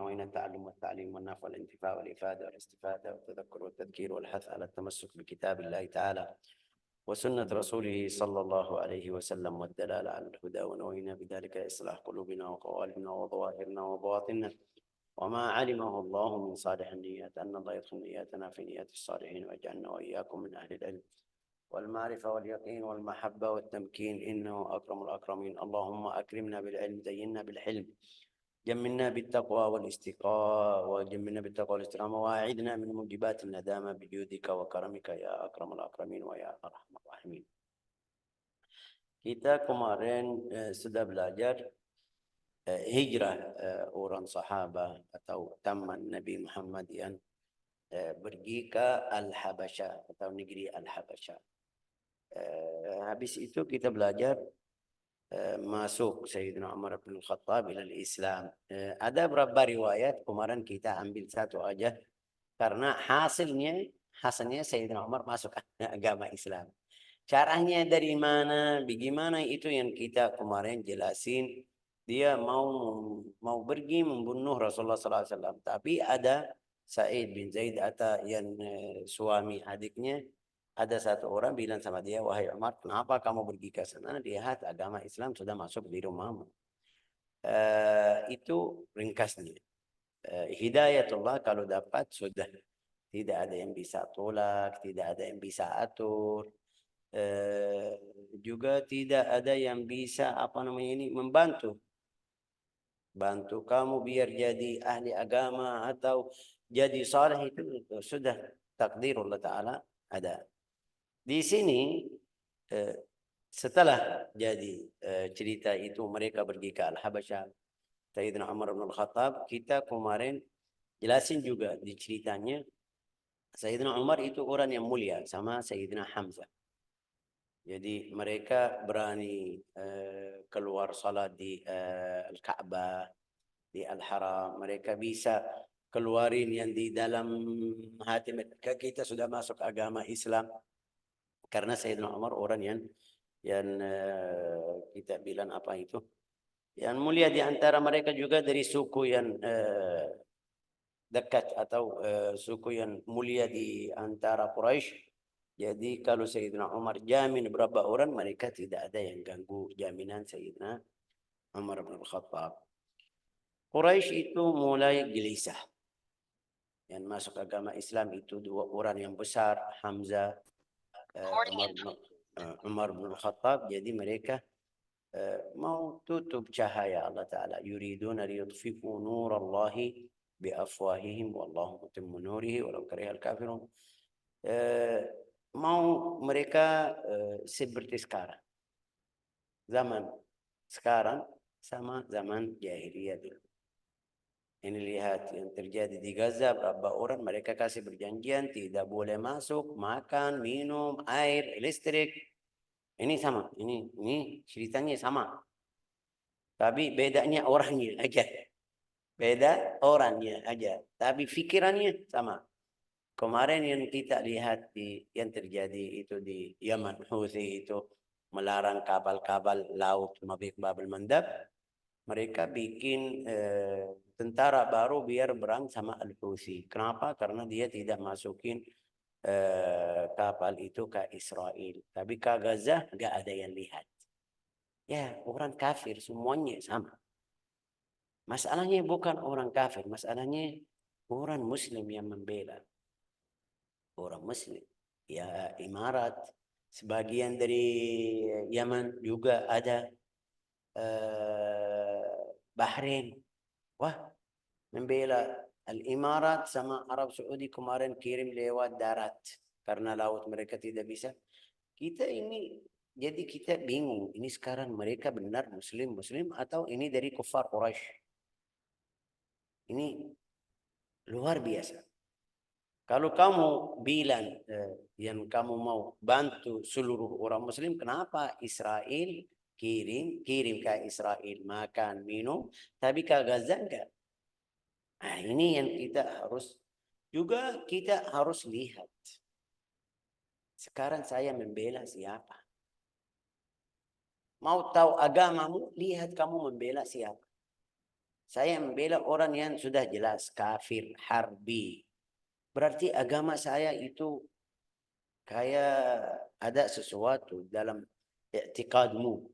نوينا التعلم والتعليم والنفع والانتفاع والإفادة والاستفادة والتذكر والتذكير والحث على التمسك بكتاب الله تعالى وسنة رسوله صلى الله عليه وسلم والدلالة على الهدى، ونوينا بذلك إصلاح قلوبنا وقوالبنا وظواهرنا وبواطننا، وما علمه الله من صالح النيات أن الله يدخل نياتنا في نيات الصالحين، ويجعلنا وإياكم من أهل العلم والمعرفة واليقين والمحبة والتمكين، إنه أكرم الأكرمين. اللهم أكرمنا بالعلم، زينا بالحلم، جملنا بالتقوى والاستقامة، وجملنا بالتقوى والاستقامة، وأعذنا من موجبات الندامة بجودك وكرمك يا أكرم الأكرمين ويا أرحم الراحمين. Kita kemarin sudah belajar hijrah orang sahabat atau taman Nabi Muhammad yang pergi ke Al-Habasyah atau negeri Al-Habasyah. Habis itu kita belajar masuk Sayyidina Umar bin Khattab ila Islam. Ada beberapa riwayat, kemarin kita ambil satu aja karena hasilnya Sayyidina Umar masuk agama Islam. Caranya dari mana, bagaimana itu yang kita kemarin jelasin. Dia mau pergi membunuh Rasulullah SAW. Tapi ada Sa'id bin Zaid atau yang suami adiknya, ada satu orang bilang sama dia, wahai Umar, kenapa kamu pergi ke sana? Lihat agama Islam sudah masuk di rumahmu. Itu ringkasnya. Hidayatullah kalau dapat sudah. Tidak ada yang bisa tolak, tidak ada yang bisa atur. Juga tidak ada yang bisa membantu kamu biar jadi ahli agama atau jadi saleh, itu sudah takdirullah Ta'ala ada. Di sini setelah jadi cerita itu mereka pergi ke Al-Habasyah, Sayyidina Umar bin Khattab, kita kemarin jelasin juga di ceritanya Sayyidina Umar itu orang yang mulia sama Sayyidina Hamzah. Jadi mereka berani keluar salat di Al-Ka'bah, di Al-Haram. Mereka bisa keluarin yang di dalam hati mereka, kita sudah masuk agama Islam. Karena Sayyidina Umar orang yang kita bilang apa itu, yang mulia di antara mereka, juga dari suku yang dekat atau suku yang mulia di antara Quraisy. Jadi kalau Sayyidina Umar jamin berapa orang, mereka tidak ada yang ganggu jaminan Sayyidina Umar bin Khattab. Quraisy itu mulai gelisah. Yang masuk agama Islam itu dua orang yang besar, Hamzah, Umar bin Khattab. Jadi mereka mau tutup cahaya Allah Ta'ala. Yuriduna liyutfi'u nurallahi biafwahihim wallahu mutimmu nurihi walau karihal kafirun. Mau mereka seperti sekarang, zaman sekarang sama zaman jahiliyah dulu. Ini lihat yang terjadi di Gaza, berapa orang mereka kasih perjanjian tidak boleh masuk, makan, minum, air, listrik. Ini sama, ini ceritanya sama. Tapi bedanya orangnya aja. Beda orangnya aja, tapi pikirannya sama. Kemarin yang kita lihat yang terjadi itu di Yaman, Houthi itu melarang kapal-kapal laut Mabik Babel Mandab. Mereka bikin tentara baru biar berang sama Al-Houthi. Kenapa? Karena dia tidak masukin kapal itu ke Israel. Tapi ke Gaza nggak ada yang lihat. Ya, orang kafir semuanya sama. Masalahnya bukan orang kafir, masalahnya orang Muslim yang membela. Orang Muslim, ya Imarat, sebagian dari Yaman juga ada, Bahrain, wah membela Al-Imarat sama Arab Saudi kemarin kirim lewat darat karena laut mereka tidak bisa. Kita ini jadi kita bingung, ini sekarang mereka benar Muslim atau ini dari kufar Quraisy. Ini luar biasa. Kalau kamu bilang yang kamu mau bantu seluruh orang Muslim, kenapa Israel kirim ke Israel makan minum, tapi ke Gaza enggak? Nah, ini yang kita harus lihat. Sekarang saya membela siapa? Mau tahu agamamu, lihat kamu membela siapa. Saya membela orang yang sudah jelas kafir harbi. Berarti agama saya itu kayak ada sesuatu dalam i'tikadmu.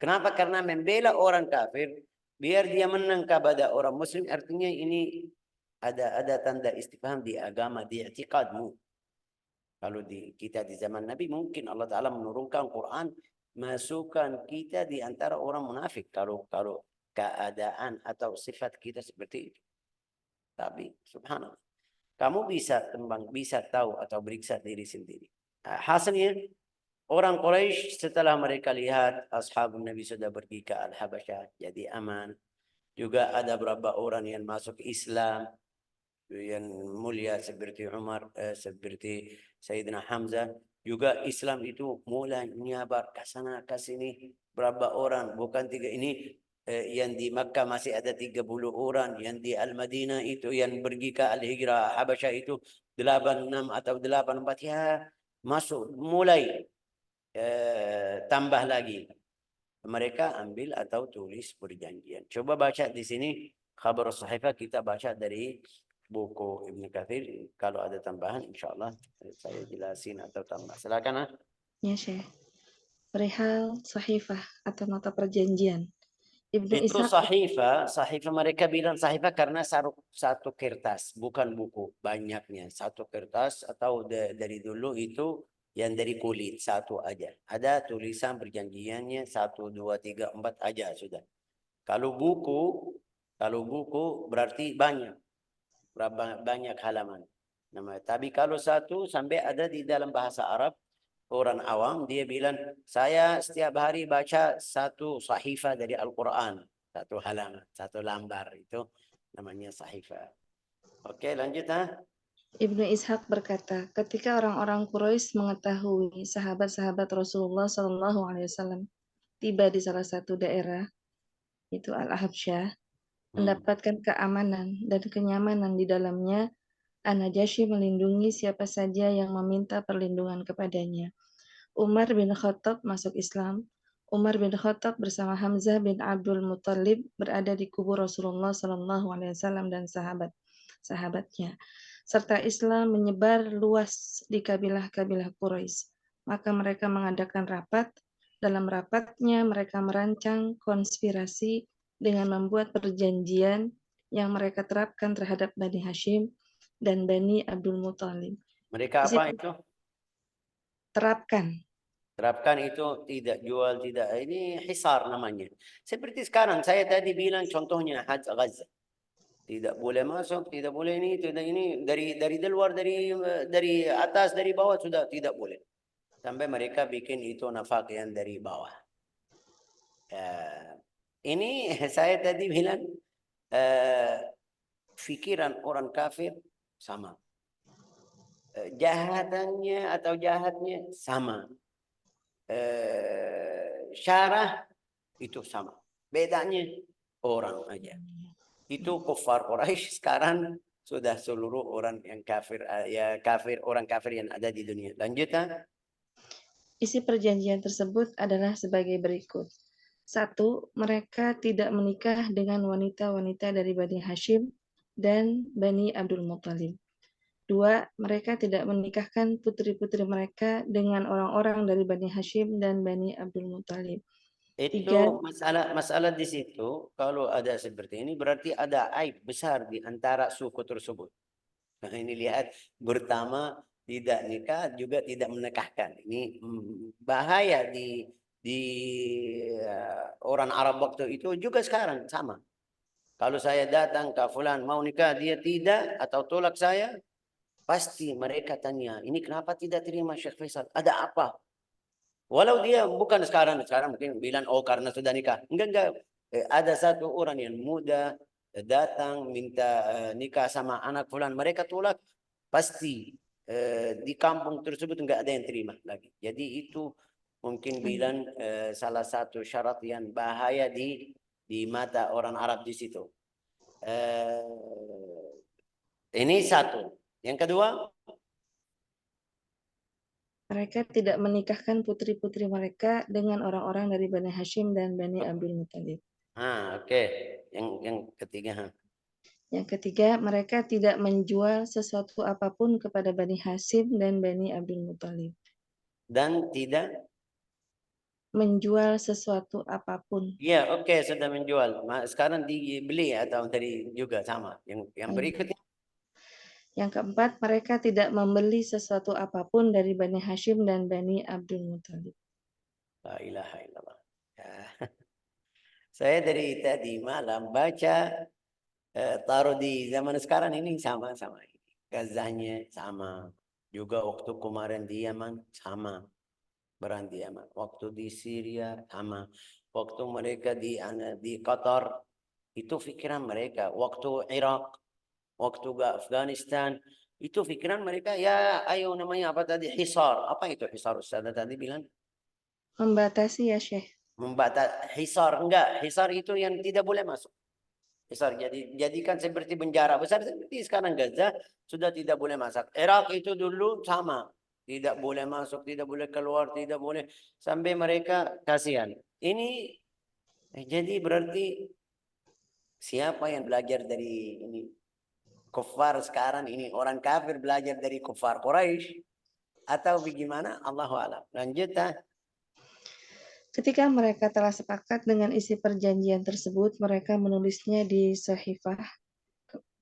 Kenapa? Karena membela orang kafir biar dia menang kepada orang muslim, artinya ini ada tanda istifham di agama, di i'tikadmu. Kalau kita di zaman Nabi mungkin Allah Ta'ala menurunkan Quran masukkan kita di antara orang munafik kalau keadaan atau sifat kita seperti itu. Tapi subhanallah, kamu bisa tembang, bisa tahu atau beriksa diri sendiri. Hasilnya orang Quraisy setelah mereka lihat ashabun Nabi sudah pergi ke Al-Habasyah jadi aman. Juga ada beberapa orang yang masuk Islam yang mulia seperti Umar, seperti Sayyidina Hamzah. Juga Islam itu mulai menyebar ke sana ke sini. Berapa orang, bukan 3 ini. Yang di Makkah masih ada 30 orang. Yang di Al-Madinah itu yang pergi ke Al-Hijrah Habasyah itu 86 atau 84. Ya masuk mulai tambah lagi. Mereka ambil atau tulis perjanjian. Coba baca di sini khabar sahifah, kita baca dari buku Ibnu Katsir. Kalau ada tambahan insyaallah saya jelasin atau tambah. Silakan. Ya, Syekh. Perihal sahifah atau nota perjanjian. Ibnu Itu Ishaq sahifah mereka bilang sahifah karena satu kertas, bukan buku banyaknya. Satu kertas atau dari dulu itu yang dari kulit satu aja. Ada tulisan perjanjiannya 1, 2, 3, 4 aja sudah. Kalau buku berarti banyak, banyak halaman. Tapi kalau satu sampai ada di dalam bahasa Arab, orang awam dia bilang, saya setiap hari baca satu sahifah dari Al-Quran. Satu halaman, satu lembar. Itu namanya sahifah. Oke, lanjut. Ibnu Ishaq berkata, ketika orang-orang Quraisy mengetahui sahabat-sahabat Rasulullah Shallallahu Alaihi Wasallam tiba di salah satu daerah, itu Al-Habsyah, mendapatkan keamanan dan kenyamanan di dalamnya, An-Najasyi melindungi siapa saja yang meminta perlindungan kepadanya. Umar bin Khattab masuk Islam. Umar bin Khattab bersama Hamzah bin Abdul Muthalib berada di kubur Rasulullah Shallallahu Alaihi Wasallam dan sahabatnya, serta Islam menyebar luas di kabilah-kabilah Quraisy. Maka mereka mengadakan rapat. Dalam rapatnya mereka merancang konspirasi dengan membuat perjanjian yang mereka terapkan terhadap Bani Hashim dan Bani Abdul Muthalib. Mereka apa itu? Terapkan. Terapkan itu tidak jual, tidak. Ini hisar namanya. Seperti sekarang saya tadi bilang contohnya Hajj Gaza. Tidak boleh masuk, tidak boleh ini, tidak ini. Dari luar, dari atas, dari bawah sudah tidak boleh. Sampai mereka bikin itu nafak yang dari bawah. Ini saya tadi bilang pikiran orang kafir sama. Jahatannya atau jahatnya sama. Syarah itu sama. Bedanya orang aja. Itu kufar Quraisy sekarang sudah seluruh orang yang kafir, orang kafir yang ada di dunia. Lanjut. Isi perjanjian tersebut adalah sebagai berikut. 1. Mereka tidak menikah dengan wanita-wanita dari Bani Hashim dan Bani Abdul Muthalib. 2. Mereka tidak menikahkan putri-putri mereka dengan orang-orang dari Bani Hashim dan Bani Abdul Muthalib. 3. Itu masalah di situ. Kalau ada seperti ini berarti ada aib besar di antara suku tersebut. Nah, ini lihat, pertama tidak nikah juga tidak menikahkan. Ini bahaya di orang Arab waktu itu juga sekarang sama. Kalau saya datang ke fulan mau nikah, dia tidak atau tolak saya, pasti mereka tanya, ini kenapa tidak terima Syekh Faisal? Ada apa? Walau dia bukan sekarang mungkin bilang, oh karena sudah nikah. Enggak. Ada satu orang yang muda datang minta nikah sama anak fulan, mereka tolak, pasti di kampung tersebut enggak ada yang terima lagi. Jadi itu mungkin bilang salah satu syarat yang bahaya di mata orang Arab di situ. Ini satu. Yang kedua, mereka tidak menikahkan putri-putri mereka dengan orang-orang dari Bani Hashim dan Bani Abdul Muthalib. Oke. Yang ketiga. Yang ketiga, mereka tidak menjual sesuatu apapun kepada Bani Hashim dan Bani Abdul Muthalib. Dan tidak. Menjual sesuatu apapun. Ya, oke, sudah menjual. Sekarang dibeli atau tadi juga sama. Yang berikutnya. Yang keempat, mereka tidak membeli sesuatu apapun dari Bani Hashim dan Bani Abdul Muthalib. La ilaha illallah. Ya. Saya dari tadi malam baca, taruh di zaman sekarang ini sama-sama. Gazanya sama. Juga waktu kemarin di Yaman sama. Berang di Yaman. Waktu di Syria sama. Waktu mereka di Qatar, itu pikiran mereka. Waktu Irak, waktu ke Afghanistan, itu pikiran mereka, ya ayo namanya apa tadi, hisar. Apa itu hisar, Ustaz tadi bilang? Membatasi ya Syekh. Hisar, enggak. Hisar itu yang tidak boleh masuk. Hisar, jadikan seperti penjara besar seperti sekarang Gaza, sudah tidak boleh masuk. Irak itu dulu sama. Tidak boleh masuk, tidak boleh keluar, tidak boleh. Sampai mereka kasihan. Ini jadi berarti siapa yang belajar dari ini? Kufar sekarang ini, orang kafir belajar dari kufar Quraisy atau bagaimana? Allahu a'lam. Lanjut. Ketika mereka telah sepakat dengan isi perjanjian tersebut, mereka menulisnya di sahifah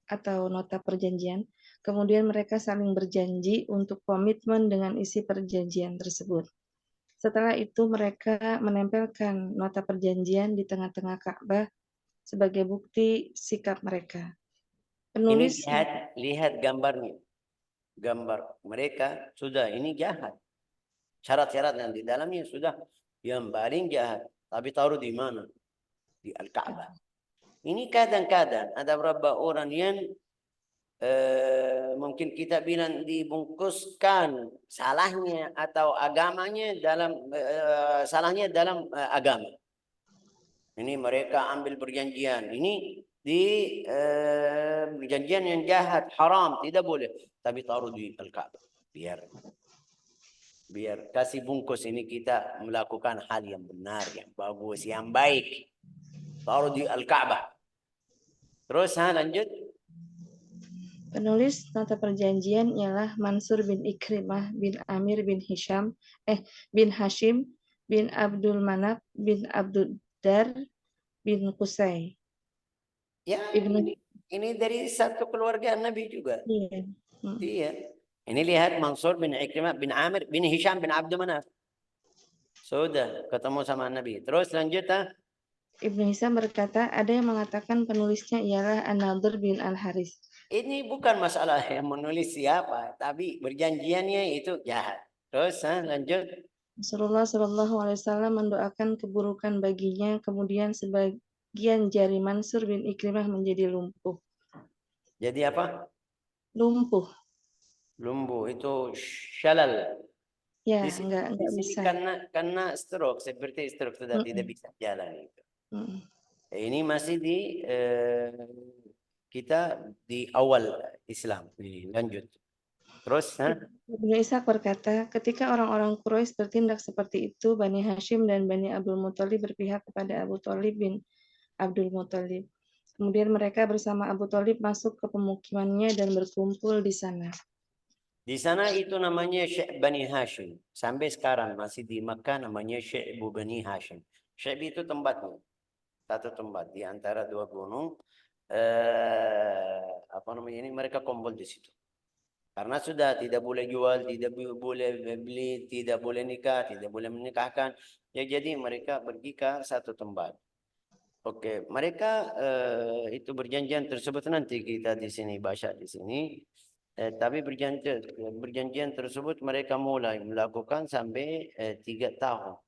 atau nota perjanjian. Kemudian mereka saling berjanji untuk komitmen dengan isi perjanjian tersebut. Setelah itu mereka menempelkan nota perjanjian di tengah-tengah Ka'bah sebagai bukti sikap mereka. Ini Penulis lihat gambarnya. Gambar mereka sudah ini jahat. Syarat-syarat yang di dalamnya sudah yang paling jahat. Tapi taruh di mana? Di Al-Ka'bah. Ini kadang-kadang ada beberapa orang yang mungkin kita bilang dibungkuskan salahnya atau agamanya dalam salahnya dalam agama. Ini mereka ambil perjanjian. Ini di perjanjian yang jahat, haram, tidak boleh. Tapi taruh di Al-Ka'bah. Biar kasih bungkus ini kita melakukan hal yang benar, yang bagus, yang baik. Taruh di Al-Ka'bah. Terus lanjut. Penulis nota perjanjian ialah Mansur bin Ikrimah bin Amir bin bin Hashim bin Abdul Manaf bin Abdul Dar bin Qusay. Ya, Ibnu ini dari satu keluarga Nabi juga. Iya. Iya. Ini lihat Mansur bin Ikrimah bin Amir bin Hisham bin Abdul Manaf. Sudah ketemu sama Nabi. Terus lanjut. Ibnu Hisam berkata, ada yang mengatakan penulisnya ialah An-Nadir bin Al-Haris. Ini bukan masalah yang menulis siapa, tapi perjanjiannya itu jahat. Terus lanjut. Rasulullah Shallallahu Alaihi Wasallam mendoakan keburukan baginya, kemudian sebagian jari Mansur bin Ikrimah menjadi lumpuh. Jadi apa? Lumpuh. Lumpuh itu shalal. Ya, Di sini, enggak bisa. karena stroke, seperti stroke sudah tidak bisa jalan. Ini masih di kita di awal Islam. Lanjut. Terus. Ibnu Ishaq berkata, ketika orang-orang Quraisy bertindak seperti itu, Bani Hashim dan Bani Abdul Muthalib berpihak kepada Abu Thalib bin Abdul Muthalib. Kemudian mereka bersama Abu Thalib masuk ke pemukimannya dan berkumpul di sana. Di sana itu namanya Syekh Bani Hashim. Sampai sekarang masih di Makkah namanya Syekh Bani Hashim. Syekh itu tempatnya. Satu tempat di antara dua gunung. Apa namanya ini, mereka kumpul di situ. Karena sudah tidak boleh jual, tidak boleh beli, tidak boleh nikah, tidak boleh menikahkan. Ya, jadi mereka pergi ke satu tempat. Oke, mereka itu perjanjian tersebut nanti kita di sini baca di sini. Tapi perjanjian tersebut mereka mulai melakukan sampai 3 tahun.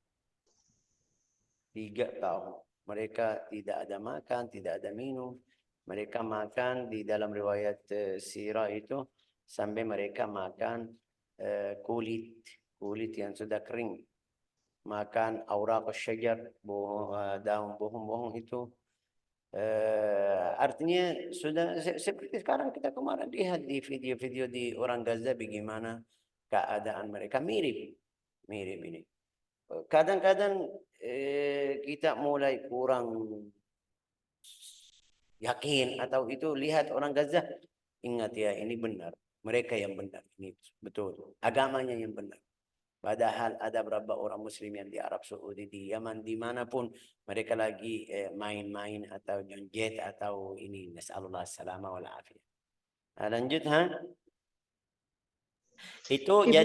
3 tahun. Mereka tidak ada makan, tidak ada minum. Mereka makan di dalam riwayat sirah itu sampai mereka makan kulit yang sudah kering. Makan auraq syajar, daun bohong-bohong itu. Artinya sudah seperti sekarang kita kemarin lihat di video-video di orang Gaza bagaimana keadaan mereka mirip. Kadang-kadang kita mulai kurang yakin atau itu lihat orang Gaza, ingat ya ini benar, mereka yang benar, ini betul, agamanya yang benar. Padahal ada beberapa orang Muslim yang di Arab Saudi, di Yaman, dimanapun mereka lagi main-main atau jonjet atau ini. Nasallallahu salama wal afiyah. Lanjut ha. Itu Ibnu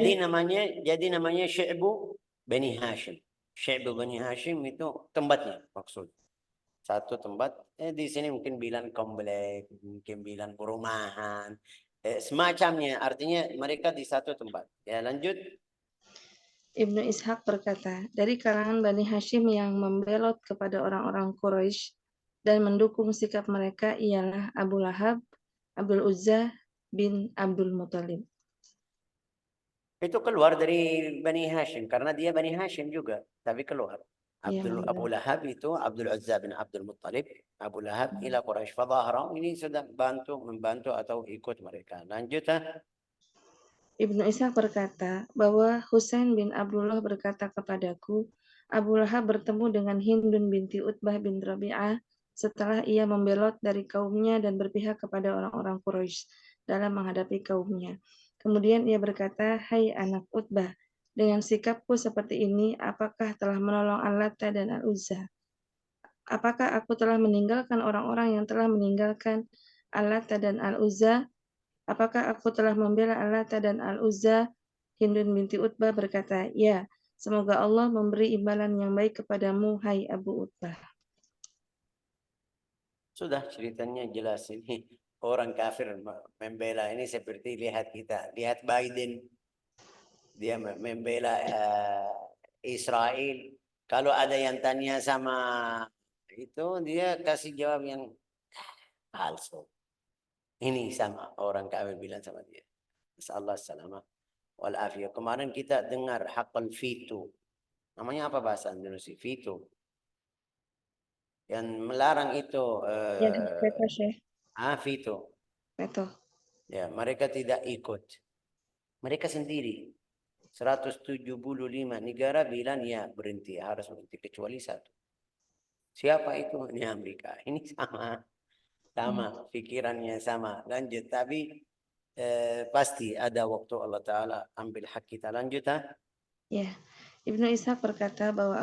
jadi namanya Syu'bu Bani Hashim. Syu'bu Bani Hashim itu tempatnya maksud. Satu tempat di sini mungkin bilang komplek, mungkin bilang perumahan, semacamnya. Artinya mereka di satu tempat. Ya lanjut. Ibnu Ishaq berkata, dari kalangan Bani Hashim yang membelot kepada orang-orang Quraisy dan mendukung sikap mereka ialah Abu Lahab, Abdul Uzza bin Abdul Muthalib. Itu keluar dari Bani Hashim karena dia Bani Hashim juga, tapi keluar. Ya, Abu Lahab itu Abdul Uzza bin Abdul Muttalib. Abu Lahab ila Quraisy fadhahara, ini sudah membantu atau ikut mereka. Lanjut ha. Ibnu Ishaq berkata bahwa Husain bin Abdullah berkata kepadaku, Abu Lahab bertemu dengan Hindun binti Utbah bin Rabi'ah setelah ia membelot dari kaumnya dan berpihak kepada orang-orang Quraisy dalam menghadapi kaumnya. Kemudian ia berkata, hai anak Utbah, dengan sikapku seperti ini, apakah telah menolong Al-Lata dan Al-Uzza? Apakah aku telah meninggalkan orang-orang yang telah meninggalkan Al-Lata dan Al-Uzza? Apakah aku telah membela Al-Lata dan Al-Uzza? Hindun binti Utbah berkata, ya, semoga Allah memberi imbalan yang baik kepadamu, hai Abu Utbah. Sudah ceritanya jelas ini. Orang kafir membela ini seperti lihat kita, lihat Biden. Dia membela Israel. Kalau ada yang tanya sama itu, dia kasih jawab yang palsu. Ini sama orang kafir bilang sama dia. Masalah salamah wal afiyah. Kemarin kita dengar hakul fitu. Namanya apa bahasa Indonesia? Fitu. Yang melarang itu Ya, veto, Syekh. fitu. Veto. Ya, mereka tidak ikut. Mereka sendiri. 175 negara bilang ya berhenti, harus berhenti kecuali satu. Siapa itu? Ini Amerika. Ini sama pikirannya sama. Lanjut, tapi pasti ada waktu Allah Ta'ala ambil hak kita. Lanjut ha. Ya, Ibnu Ishaq berkata bahwa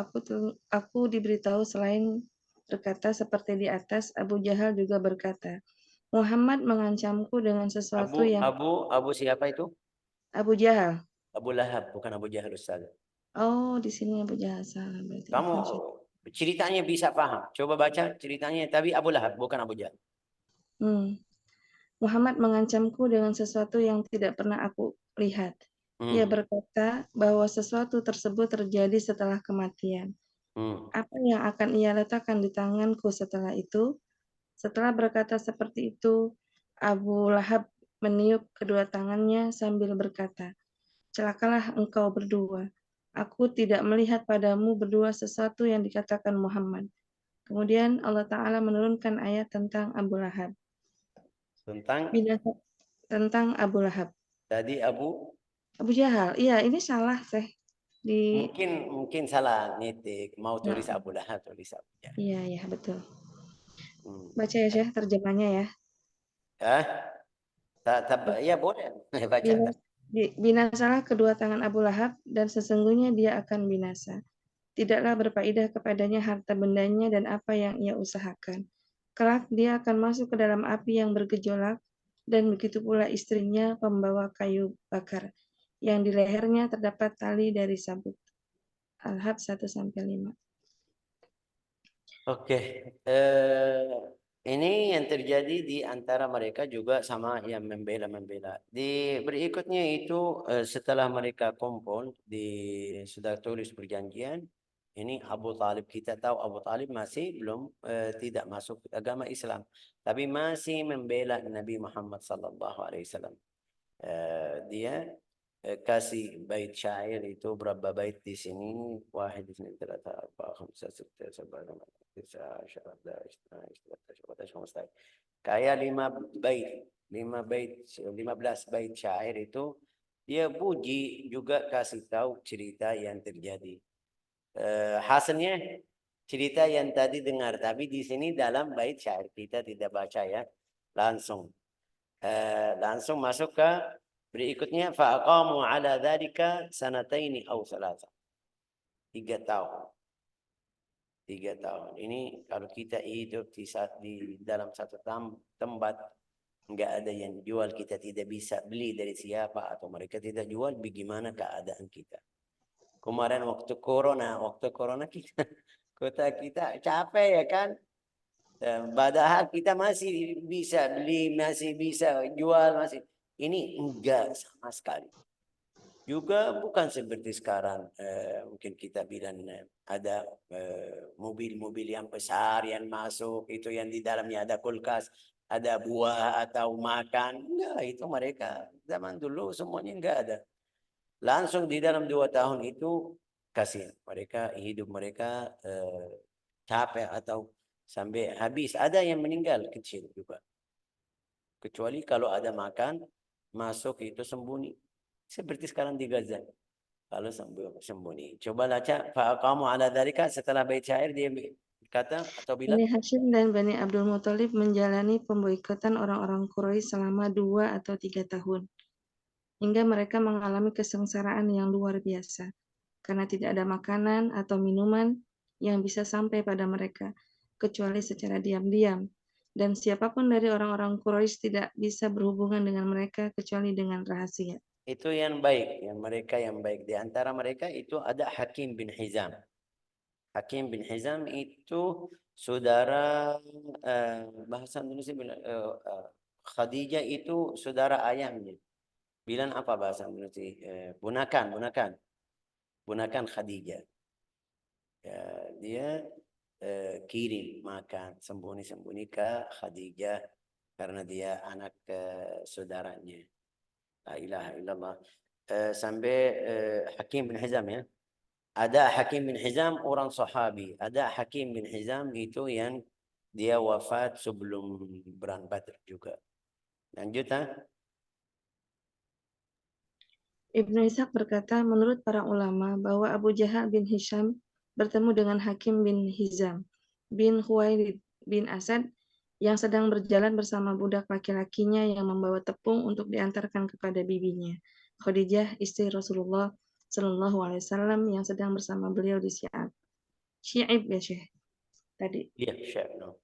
aku diberitahu selain berkata seperti di atas, Abu Jahal juga berkata, Muhammad mengancamku dengan sesuatu yang Abu siapa itu? Abu Jahal. Abu Lahab, bukan Abu Jahal Ustaz. Oh, di sini Abu Jahal salah berarti. Kamu Afwan, Syekh. ceritanya bisa paham. Coba baca ceritanya, tapi Abu Lahab, bukan Abu Jahal. Muhammad mengancamku dengan sesuatu yang tidak pernah aku lihat. Ia berkata bahwa sesuatu tersebut terjadi setelah kematian. Apa yang akan ia letakkan di tanganku setelah itu? Setelah berkata seperti itu, Abu Lahab meniup kedua tangannya sambil berkata, celakalah engkau berdua. Aku tidak melihat padamu berdua sesuatu yang dikatakan Muhammad. Kemudian Allah Ta'ala menurunkan ayat tentang Abu Lahab. Tentang Abu Lahab. Tadi Abu Jahal. Iya, ini salah, Teh. mungkin salah nitik. Mau tulis Abu Lahab, tulis Abu Jahal. Iya, betul. Baca ya, Syekh, terjemahnya ya. Ya boleh. Baca. Binasalah kedua tangan Abu Lahab dan sesungguhnya dia akan binasa. Tidaklah berfaedah kepadanya harta bendanya dan apa yang ia usahakan. Kelak dia akan masuk ke dalam api yang bergejolak dan begitu pula istrinya pembawa kayu bakar yang di lehernya terdapat tali dari sabut. Al-Had 1-5. Oke. Ini yang terjadi di antara mereka juga sama yang membela-membela. Di berikutnya itu setelah mereka kumpul sudah tulis perjanjian. Ini Abu Talib, kita tahu Abu Talib masih belum tidak masuk agama Islam, tapi masih membela Nabi Muhammad sallallahu alaihi wasallam. Dia kasih bait syair itu berapa bait di sini? 1, 2, 3, 4, 5, 6, 7, 8, 9, 10, 11, 12, 13, 14, 15. Kayak 15 bait syair itu dia puji juga kasih tahu cerita yang terjadi. Hasilnya cerita yang tadi dengar. Tapi di sini dalam bait syair kita tidak baca ya. Langsung. Langsung masuk ke berikutnya. Fa'aqamu ala dzalika sanataini aw salasa. 3 tahun. 3 tahun. Ini kalau kita hidup di dalam satu tempat, nggak ada yang jual, kita tidak bisa beli dari siapa atau mereka tidak jual, bagaimana keadaan kita? Kemarin waktu corona kita kota kita capek ya kan? Padahal kita masih bisa beli, masih bisa jual, masih ini enggak sama sekali. Juga bukan seperti sekarang, mungkin kita bilang ada mobil-mobil yang besar yang masuk, itu yang di dalamnya ada kulkas, ada buah atau makan. Enggak, itu mereka zaman dulu semuanya enggak ada. Langsung di dalam 2 tahun itu kasihan. Mereka hidup mereka capek atau sampai habis. Ada yang meninggal kecil juga. Kecuali kalau ada makan, masuk itu sembunyi. Seperti sekarang di Gaza. Kalau sembunyi. Coba baca fa'aqamu ala dzalika, setelah bait syair dia kata atau bilang Bani Hashim dan Bani Abdul Muthalib menjalani pemboikotan orang-orang Quraisy selama 2 atau 3 tahun. Hingga mereka mengalami kesengsaraan yang luar biasa. Karena tidak ada makanan atau minuman yang bisa sampai pada mereka, kecuali secara diam-diam. Dan siapapun dari orang-orang Quraisy tidak bisa berhubungan dengan mereka kecuali dengan rahasia. itu yang baik, yang mereka yang baik. Di antara mereka itu ada Hakim bin Hizam. Hakim bin Hizam itu saudara bahasa Indonesia bilang Khadijah itu saudara ayahnya. Bilang apa bahasa Indonesia? Bunakan Khadijah. Ya, dia kirim makan sembunyi-sembunyi ke Khadijah karena dia anak saudaranya. La ilaha illallah. Sampai Hakim bin Hizam ya. Ada Hakim bin Hizam orang sahabi. Ada Hakim bin Hizam itu yang dia wafat sebelum perang Badr juga. Lanjut ha? Ibnu Ishaq berkata, menurut para ulama bahwa Abu Jahal bin Hisham bertemu dengan Hakim bin Hizam bin Khuwailid bin Asad yang sedang berjalan bersama budak laki-lakinya yang membawa tepung untuk diantarkan kepada bibinya, Khadijah, istri Rasulullah Shallallahu Alaihi Wasallam yang sedang bersama beliau di Syi'ib ya Syekh tadi. Iya, Syekh. No.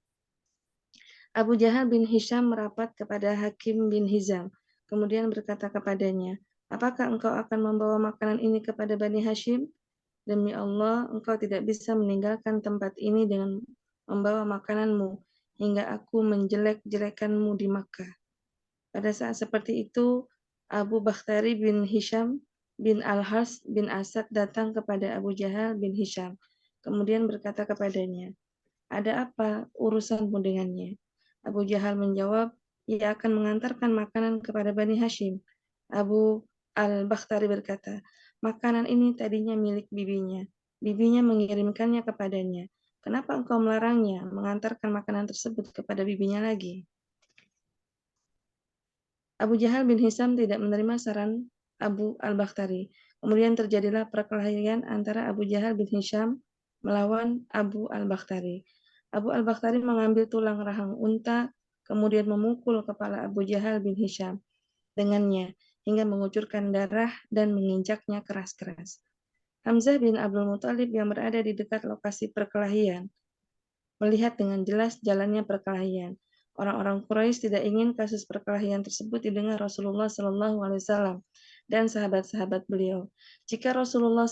Abu Jahal bin Hisham merapat kepada Hakim bin Hizam, kemudian berkata kepadanya, apakah engkau akan membawa makanan ini kepada Bani Hashim? Demi Allah, engkau tidak bisa meninggalkan tempat ini dengan membawa makananmu, hingga aku menjelek-jelekanmu di Makkah. Pada saat seperti itu, Abu Bakhtari bin Hisham bin Al-Hars bin Asad datang kepada Abu Jahal bin Hisham, kemudian berkata kepadanya, ada apa urusanmu dengannya? Abu Jahal menjawab, ia akan mengantarkan makanan kepada Bani Hashim. Abu Al-Bakhtari berkata, makanan ini tadinya milik bibinya. Bibinya mengirimkannya kepadanya. Kenapa engkau melarangnya mengantarkan makanan tersebut kepada bibinya lagi? Abu Jahal bin Hisham tidak menerima saran Abu Al-Bakhtari. Kemudian terjadilah perkelahian antara Abu Jahal bin Hisham melawan Abu Al-Bakhtari. Abu Al-Bakhtari mengambil tulang rahang unta, kemudian memukul kepala Abu Jahal bin Hisham dengannya hingga mengucurkan darah dan menginjaknya keras-keras. Hamzah bin Abdul Muthalib yang berada di dekat lokasi perkelahian melihat dengan jelas jalannya perkelahian. Orang-orang Quraisy tidak ingin kasus perkelahian tersebut didengar Rasulullah Shallallahu Alaihi Wasallam dan sahabat-sahabat beliau. Jika Rasulullah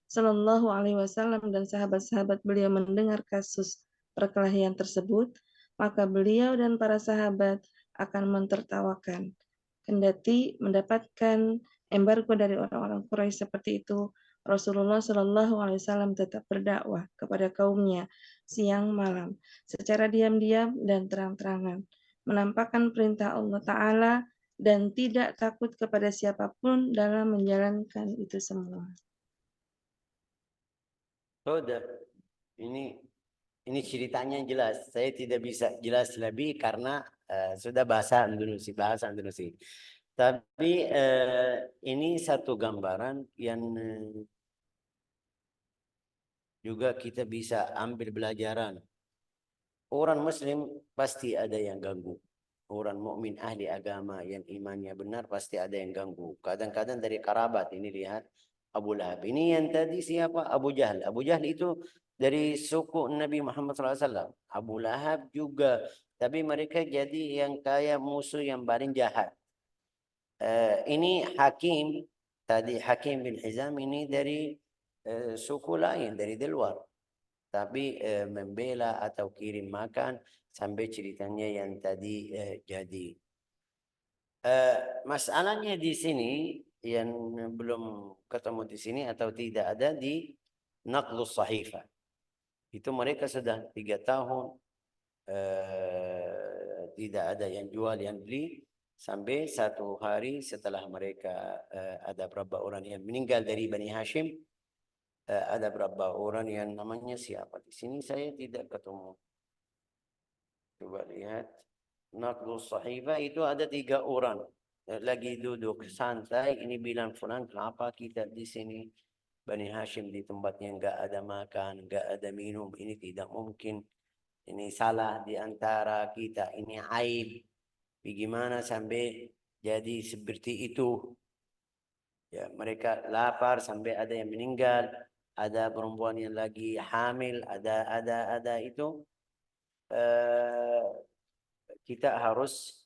Shallallahu Alaihi Wasallam dan sahabat-sahabat beliau mendengar kasus perkelahian tersebut, maka beliau dan para sahabat akan mentertawakan. Kendati mendapatkan embargo dari orang-orang Quraisy seperti itu, Rasulullah Shallallahu Alaihi Wasallam tetap berdakwah kepada kaumnya siang malam, secara diam-diam dan terang-terangan, menampakkan perintah Allah Ta'ala dan tidak takut kepada siapapun dalam menjalankan itu semua. Sudah, ini ceritanya jelas. Saya tidak bisa jelas lebih karena sudah bahasa Indonesia. Tapi ini satu gambaran yang juga kita bisa ambil pelajaran. Orang Muslim pasti ada yang ganggu. Orang mukmin ahli agama yang imannya benar pasti ada yang ganggu. Kadang-kadang dari kerabat, ini lihat Abu Lahab. Ini yang tadi siapa? Abu Jahal. Abu Jahal itu dari suku Nabi Muhammad SAW. Abu Lahab juga. Tapi mereka jadi yang kayak musuh yang paling jahat. Ini Hakim, tadi Hakim bin Hizam ini dari suku lain, dari luar. Tapi membela atau kirim makan sampai ceritanya yang tadi jadi. Masalahnya di sini yang belum ketemu di sini atau tidak ada di Naqlus Sahifah. Itu mereka sudah 3 tahun tidak ada yang jual yang beli, sampai satu hari setelah mereka ada berapa orang yang meninggal dari Bani Hashim. Ada berapa orang yang namanya siapa di sini saya tidak ketemu. Coba lihat Naqlus Sahifah itu ada 3 orang lagi duduk santai. Ini bilang fulan, kenapa kita di sini Bani Hashim di tempatnya enggak ada makan, enggak ada minum, ini tidak mungkin, ini salah di antara kita, ini aib. Bagaimana sampai jadi seperti itu? Ya, mereka lapar sampai ada yang meninggal, ada perempuan yang lagi hamil, ada itu. Kita harus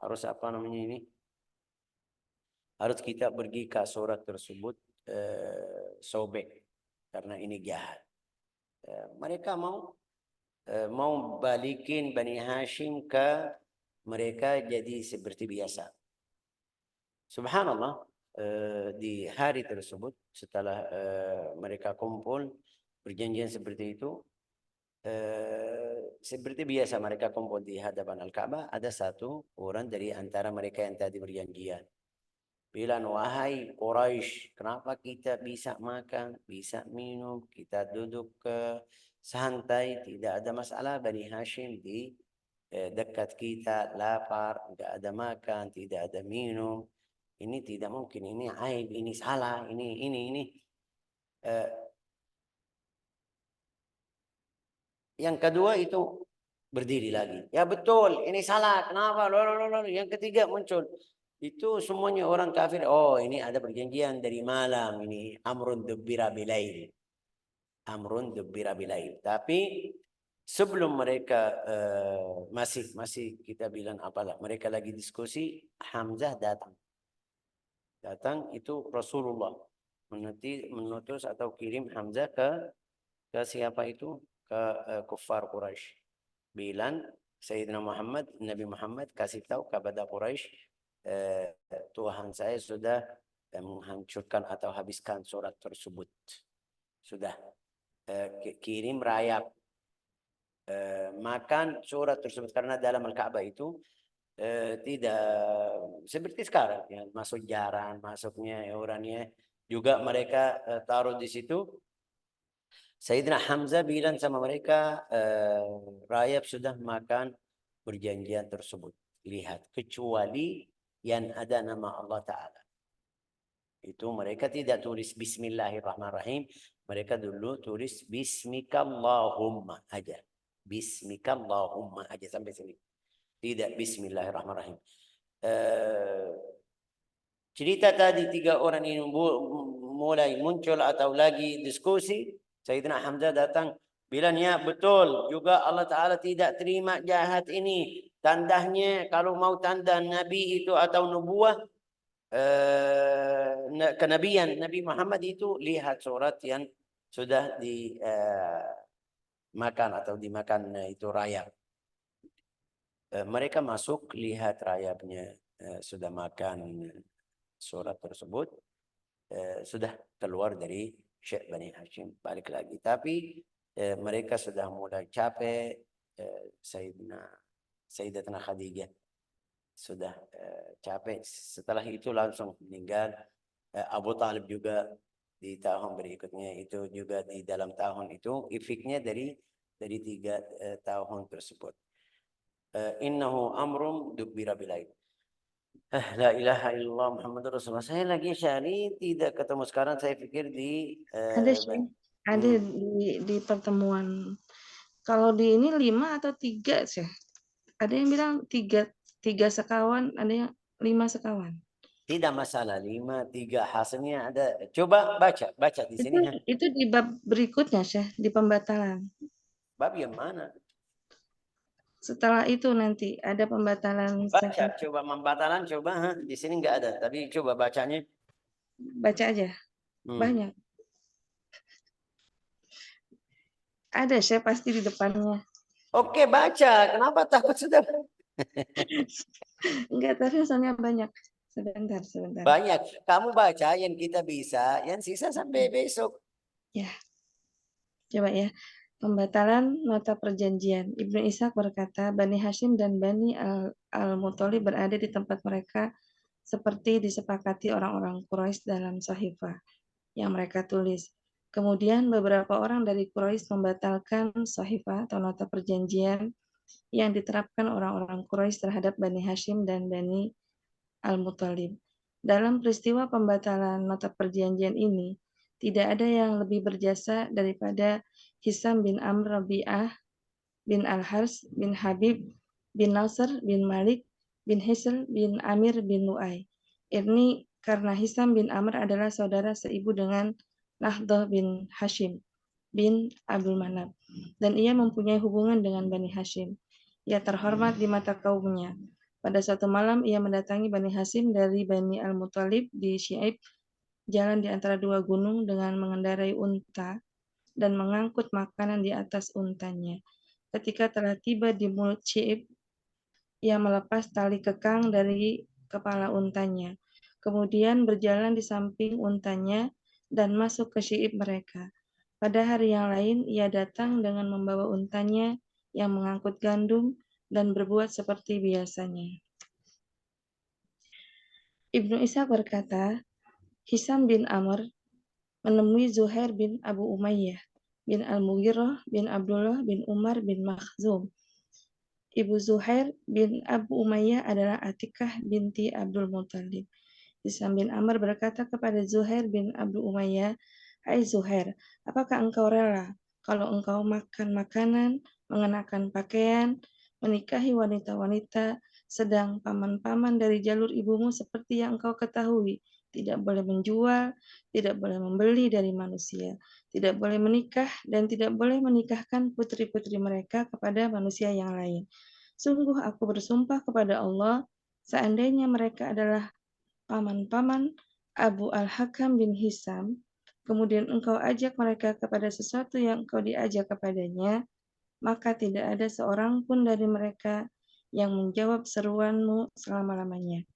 apa namanya ini? Harus kita pergi ke surat tersebut sobek karena ini jahat. Mereka mau balikin Bani Hashim ke mereka jadi seperti biasa. Subhanallah, di hari tersebut setelah mereka kumpul perjanjian seperti itu, seperti biasa mereka kumpul di hadapan Al-Ka'bah, ada satu orang dari antara mereka yang tadi berjanjian bilang, wahai Quraisy, kenapa kita bisa makan, bisa minum, kita duduk santai, tidak ada masalah. Bani Hashim di dekat kita lapar, tidak ada makan, tidak ada minum. Ini tidak mungkin, ini aib, ini salah, ini. Yang kedua itu berdiri lagi. Ya betul, ini salah. Kenapa? Lalu. Yang ketiga muncul. Itu semuanya orang kafir. Oh, ini ada perjanjian dari malam. Ini amrun dubbira bilail. Amrun dubbira bilail. Tapi sebelum mereka masih kita bilang apalah. Mereka lagi diskusi. Hamzah datang. Datang itu Rasulullah menutus atau kirim Hamzah ke siapa itu? Ke kufar Quraisy. Bilang Sayyidina Muhammad, Nabi Muhammad kasih tahu kepada Quraisy, Tuhan saya sudah menghancurkan atau habiskan surat tersebut. Sudah kirim rayap makan surat tersebut, karena dalam Al-Ka'bah itu tidak seperti sekarang ya, masuk jaran, masuknya orangnya juga mereka taruh di situ. Sayyidina Hamzah bilang sama mereka, rayap sudah makan perjanjian tersebut. Lihat, kecuali yang ada nama Allah Ta'ala. Itu mereka tidak tulis Bismillahirrahmanirrahim. Mereka dulu tulis Bismikallahumma aja. Bismikallahumma aja sampai sini. Tidak Bismillahirrahmanirrahim. Cerita tadi 3 orang ini mulai muncul atau lagi diskusi. Sayyidina Hamzah datang bilang, ya betul juga Allah Ta'ala tidak terima jahat ini. Tandanya kalau mau tanda Nabi itu atau nubuah, kenabian Nabi Muhammad itu, lihat surat yang sudah dimakan atau dimakan itu rayap. Mereka masuk, lihat rayapnya sudah makan surat tersebut, sudah keluar dari Syekh Bani Hashim, balik lagi. Tapi mereka sudah mulai capek. Sayyidatina Khadijah sudah capek. Setelah itu langsung meninggal. Abu Talib juga di tahun berikutnya, itu juga di dalam tahun itu. Efeknya dari 3 tahun tersebut. Innahu amrum dubbira bilail. La ilaha illallah Muhammadur Rasulullah. Saya lagi cari, tidak ketemu. Sekarang saya pikir di Ada Syekh. Ada di pertemuan. Kalau di ini 5 atau 3 sih. Ada yang bilang 3 sekawan, ada yang 5 sekawan. Tidak masalah, 5, 3 hasilnya ada. Coba baca di sini. Itu di bab berikutnya Syekh, di pembatalan. Bab yang mana? Setelah itu nanti ada pembatalan Baca, coba pembatalan, coba. Di sini nggak ada, tapi coba bacanya. Baca aja, banyak. Ada Syekh pasti di depannya. Oke, baca. Kenapa takut sudah? Enggak, tapi misalnya banyak. Sebentar. Banyak. Kamu baca yang kita bisa, yang sisa sampai besok. Ya, coba ya. Pembatalan nota perjanjian. Ibnu Ishaq berkata, Bani Hashim dan Bani Al-Muthalib berada di tempat mereka seperti disepakati orang-orang Quraisy dalam Sahifah yang mereka tulis. Kemudian beberapa orang dari Quraisy membatalkan Sahifah atau nota perjanjian yang diterapkan orang-orang Quraisy terhadap Bani Hashim dan Bani Al-Muthalib. Dalam peristiwa pembatalan nota perjanjian ini, tidak ada yang lebih berjasa daripada Hisam bin Amr Rabi'ah bin Al-Hars bin Habib bin Nasr bin Malik bin Hisl bin Amir bin Lu'ay. Ini karena Hisam bin Amr adalah saudara seibu dengan Nahdah bin Hashim bin Abdul Manab, dan ia mempunyai hubungan dengan Bani Hashim. Ia terhormat di mata kaumnya. Pada suatu malam ia mendatangi Bani Hashim dari Bani Al-Muthalib di Syaib, jalan di antara dua gunung dengan mengendarai unta dan mengangkut makanan di atas untanya. Ketika telah tiba di mulut Syaib, ia melepas tali kekang dari kepala untanya, kemudian berjalan di samping untanya dan masuk ke Syaib mereka. Pada hari yang lain, ia datang dengan membawa untanya yang mengangkut gandum dan berbuat seperti biasanya. Ibnu Ishaq berkata, Hisam bin Amr menemui Zuhair bin Abu Umayyah bin Al-Mughirah bin Abdullah bin Umar bin Makhzum. Ibu Zuhair bin Abu Umayyah adalah Atikah binti Abdul Muthalib. Hisam bin Amr berkata kepada Zuhair bin Abu Umayyah, Hai Zuhair, apakah engkau rela kalau engkau makan makanan, mengenakan pakaian, menikahi wanita-wanita, sedang paman-paman dari jalur ibumu seperti yang engkau ketahui, tidak boleh menjual, tidak boleh membeli dari manusia, tidak boleh menikah, dan tidak boleh menikahkan putri-putri mereka kepada manusia yang lain. Sungguh aku bersumpah kepada Allah, seandainya mereka adalah paman-paman Abu Al-Hakam bin Hisam, kemudian engkau ajak mereka kepada sesuatu yang engkau diajak kepadanya, maka tidak ada seorang pun dari mereka yang menjawab seruanmu selama-lamanya.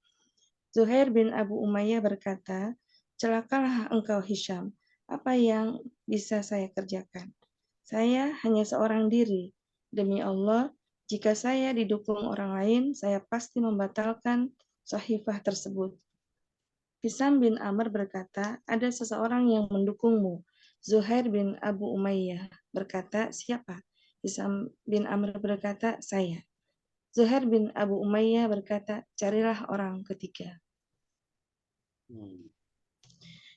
Zuhair bin Abu Umayyah berkata, celakalah engkau Hisham, apa yang bisa saya kerjakan? Saya hanya seorang diri. Demi Allah, jika saya didukung orang lain, saya pasti membatalkan sahifah tersebut. Hisam bin Amr berkata, ada seseorang yang mendukungmu. Zuhair bin Abu Umayyah berkata, siapa? Hisam bin Amr berkata, saya. Zuhair bin Abu Umayyah berkata, carilah orang ketiga.